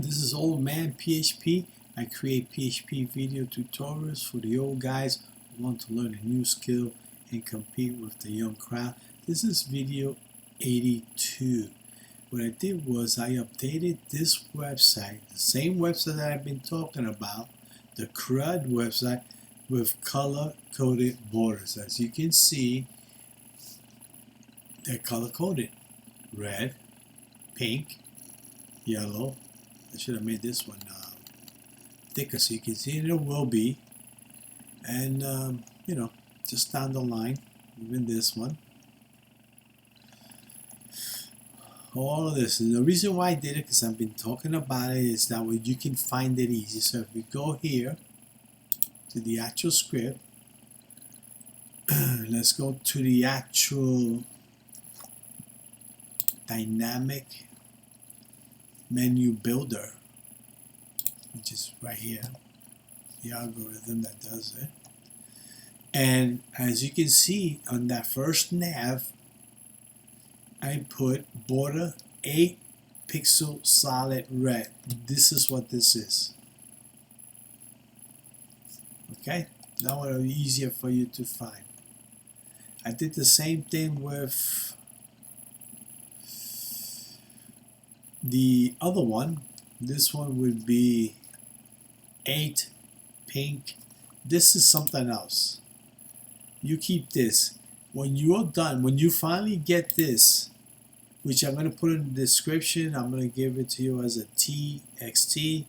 This is Old Man PHP. I create PHP video tutorials for the old guys who want to learn a new skill and compete with the young crowd. This is video 82. What I did was I updated this website, the same website that I've been talking about, the CRUD website, with color-coded borders. As you can see, they're color-coded. Red, pink, yellow. I should have made this one thicker so you can see it will be. And, you know, just down the line, even this one. All of this. And the reason why I did it, because I've been talking about it, is that way you can find it easy. So if we go here to the actual script, let's go to the actual dynamic menu builder, which is right here, the algorithm that does it. And as you can see on that first nav, I put border 8 pixel solid red. This is what this is. Okay, now it'll be easier for you to find. I did the same thing with the other one. This one would be 8 pink. This is something else. You keep this. When you're done, when you finally get this, which I'm going to put in the description, I'm going to give it to you as a TXT,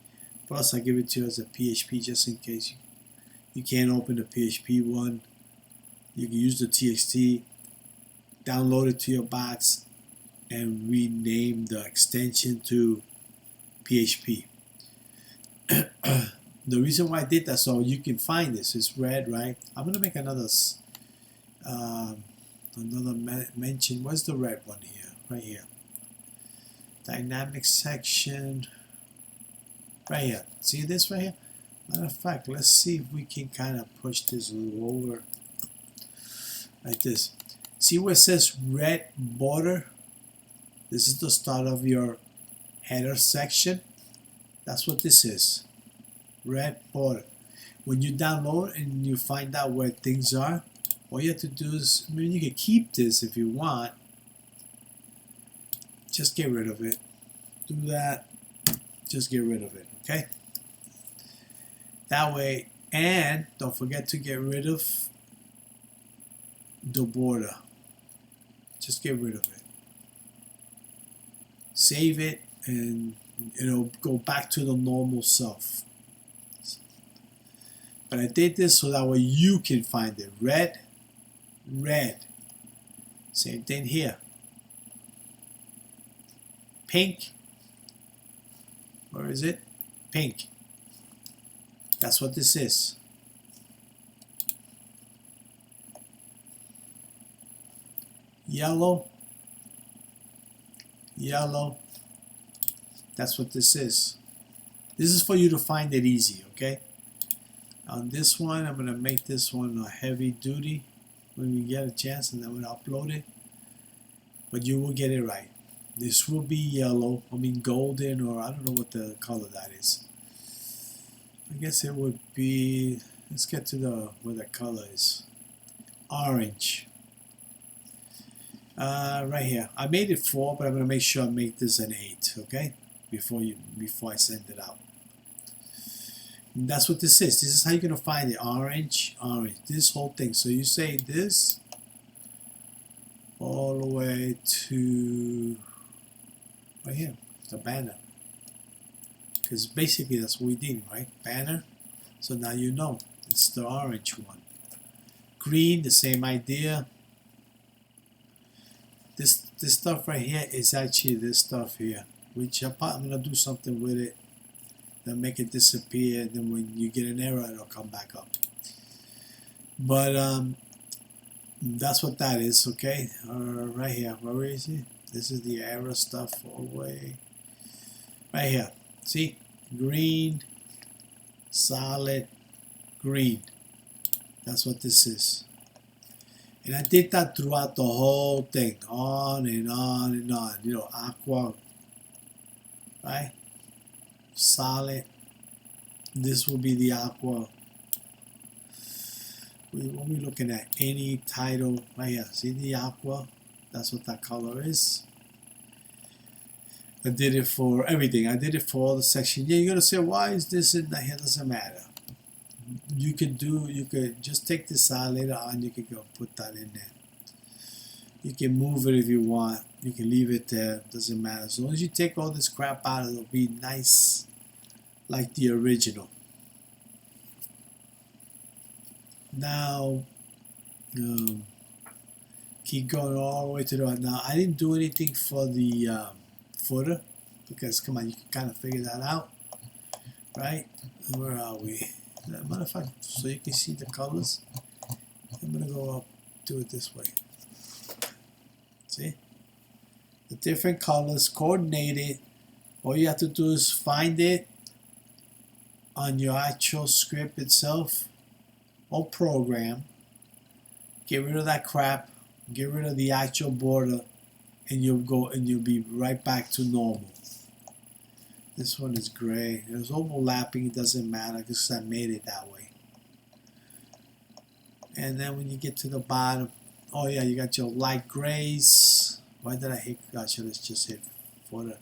plus I give it to you as a PHP just in case you can't open the PHP one. You can use the TXT, download it to your box, and rename the extension to PHP. The reason why I did that, so you can find this, is red, right? I'm gonna make another mention. Where's the red one here? Right here. Dynamic section. Right here. See this right here? Matter of fact, let's see if we can kind of push this a little over. Like this. See where it says red border? This is the start of your header section. That's what this is. Red border. When you download and you find out where things are, all you have to do is, I mean, you can keep this if you want. Just get rid of it. Do that. Just get rid of it, okay? That way, and don't forget to get rid of the border. Just get rid of it. Save it, and it'll go back to the normal self. But I did this so that way you can find it. Red, red. Same thing here. Pink. Where is it? Pink. That's what this is. Yellow. Yellow. That's what this is. This is for you to find it easy, okay? On this one, I'm going to make this one a heavy duty when we get a chance, and then we'll upload it. But you will get it right. This will be yellow, I mean golden, or I don't know what the color that is. I guess it would be, let's get to the where the color is. Orange. Right here. I made it 4, but I'm going to make sure I make this an 8, okay? Before I send it out. And that's what this is. This is how you're going to find it. Orange, orange. This whole thing. So you say this all the way to right here, the banner. Because basically that's what we did, right? Banner. So now you know. It's the orange one. Green, the same idea. This stuff right here is actually this stuff here, which I'm going to do something with it, then make it disappear, and then when you get an error, it'll come back up. But that's what that is, okay? Right here, where is it? This is the error stuff all the way. Right here, see? Green, solid, green. That's what this is. And I did that throughout the whole thing, on and on and on. You know, aqua, right? solid. This will be the aqua. When we're looking at any title right here, see the aqua? That's what that color is. I did it for everything. I did it for all the sections. Yeah, you're gonna say, why is this in the here? Doesn't matter. You could just take this out later on. You could go put that in there. You can move it if you want. You can leave it there. Doesn't matter. As long as you take all this crap out, it'll be nice, like the original. Now, keep going all the way to the right. Now, I didn't do anything for the footer because, come on, you can kind of figure that out, right? Where are we? Matter of fact, so you can see the colors. I'm gonna go up, do it this way. See? The different colors, coordinated. All you have to do is find it on your actual script itself or program. Get rid of that crap, get rid of the actual border, and you'll be right back to normal. This one is gray. There's overlapping, it doesn't matter because I made it that way. And then when you get to the bottom, oh yeah, you got your light grays. Why did I hit? Gosh, let's just hit footer.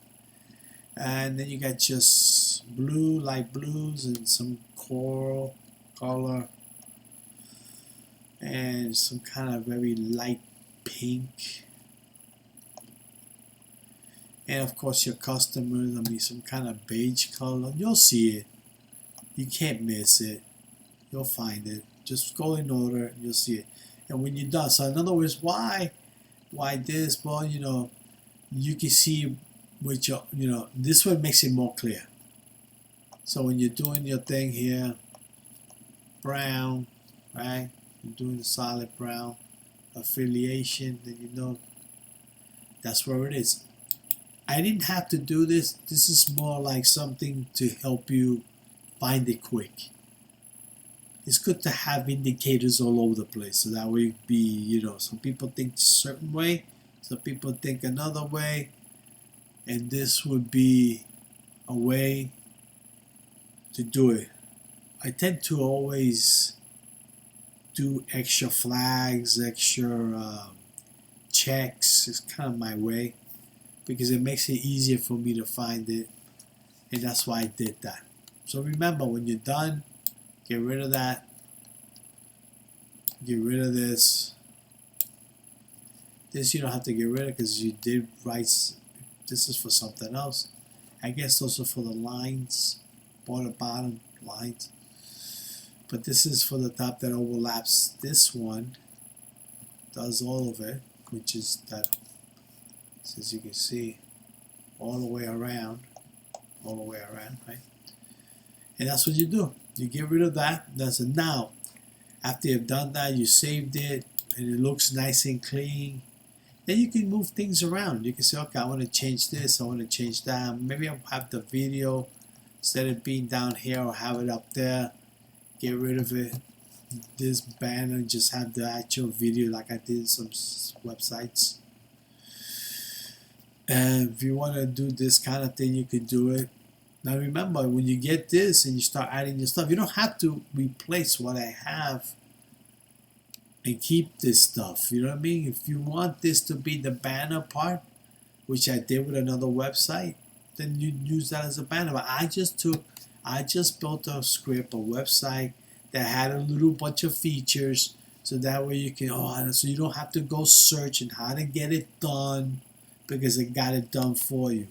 And then you got just blue, light blues, and some coral color, and some kind of very light pink. And of course your customers, I mean some kind of beige color. You'll see it. You can't miss it. You'll find it. Just go in order and you'll see it. And when you're done, so in other words, why this? Well, you know, you can see with your, you know, this one makes it more clear. So when you're doing your thing here, brown, right? You're doing the solid brown affiliation, then you know that's where it is. I didn't have to do this. This is more like something to help you find it quick. It's good to have indicators all over the place, so that way be, you know, some people think a certain way, some people think another way, and this would be a way to do it. I tend to always do extra flags, extra checks. It's kind of my way, because it makes it easier for me to find it, and that's why I did that. So remember, when you're done, get rid of that, get rid of this. This you don't have to get rid of because you did write. This is for something else. I guess those are for the lines, border bottom lines. But this is for the top that overlaps this one, does all of it, which is that, as you can see, all the way around, right? And that's what you do. You get rid of that. That's it. Now, after you've done that, you saved it, and it looks nice and clean. Then you can move things around. You can say, okay, I want to change this, I want to change that. Maybe I'll have the video, instead of being down here, I'll have it up there. Get rid of it. This banner, just have the actual video like I did in some websites. And if you want to do this kind of thing, you can do it. Now remember, when you get this and you start adding your stuff, you don't have to replace what I have and keep this stuff. You know what I mean? If you want this to be the banner part, which I did with another website, then you use that as a banner. But I just built a script, a website that had a little bunch of features, so that way you can, so you don't have to go searching how to get it done, because it got it done for you.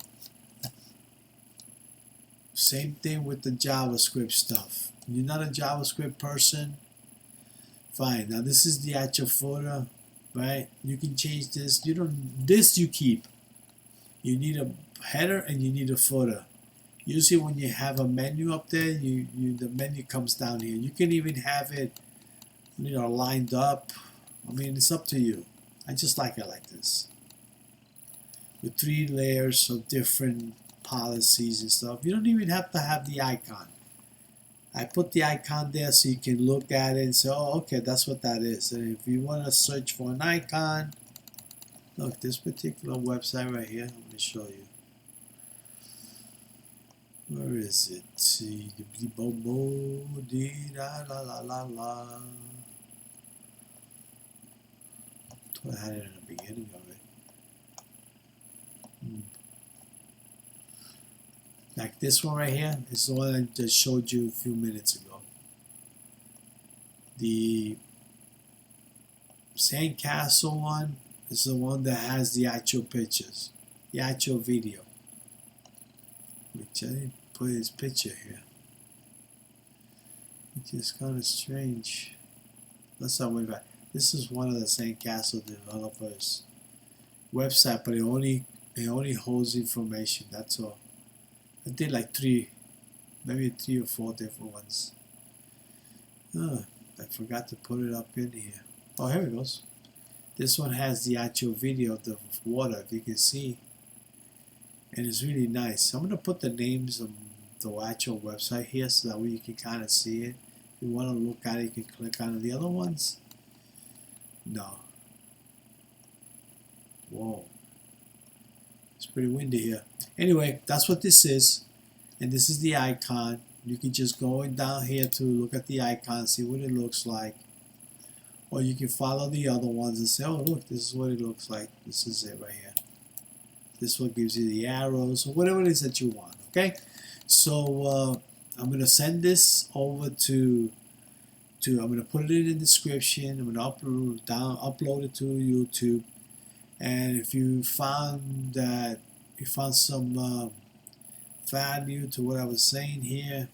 Same thing with the JavaScript stuff. You're not a JavaScript person, fine. Now this is the actual footer, right? You can change this. This you keep. You need a header and you need a footer. Usually when you have a menu up there, the menu comes down here. You can even have it, lined up. I mean, it's up to you. I just like it like this, with 3 layers of different policies and stuff. You don't even have to have the icon. I put the icon there so you can look at it and say, oh, okay, that's what that is. And if you want to search for an icon, look, this particular website right here, let me show you. Where is it? See, bo bo dee da la la la la. I thought I had it in the beginning of it. Like this one right here is the one I just showed you a few minutes ago. The sandcastle one is the one that has the actual pictures, the actual video. Which I didn't put his picture here, which is kind of strange. Let's not worry about it. This is one of the sandcastle developers website, but it only holds information. That's all. I did like maybe three or four different ones. I forgot to put it up in here. Oh, here it goes. This one has the actual video of the water, if you can see, and it's really nice. I'm gonna put the names of the actual website here so that way you can kind of see it. If you want to look at it, you can click on it. The other ones, no. Whoa. It's pretty windy here. Anyway, that's what this is. And this is the icon. You can just go down here to look at the icon, see what it looks like. Or you can follow the other ones and say, oh, look, this is what it looks like. This is it right here. This one gives you the arrows or whatever it is that you want. Okay? So I'm going to send this over to I'm going to put it in the description. I'm going to upload it to YouTube. And if you found some value to what I was saying here,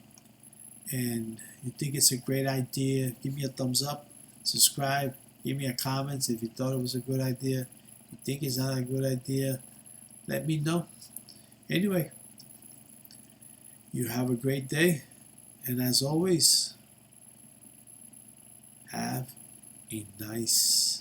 and you think it's a great idea, give me a thumbs up, subscribe, give me a comment if you thought it was a good idea. If you think it's not a good idea, let me know. Anyway, you have a great day, and as always, have a nice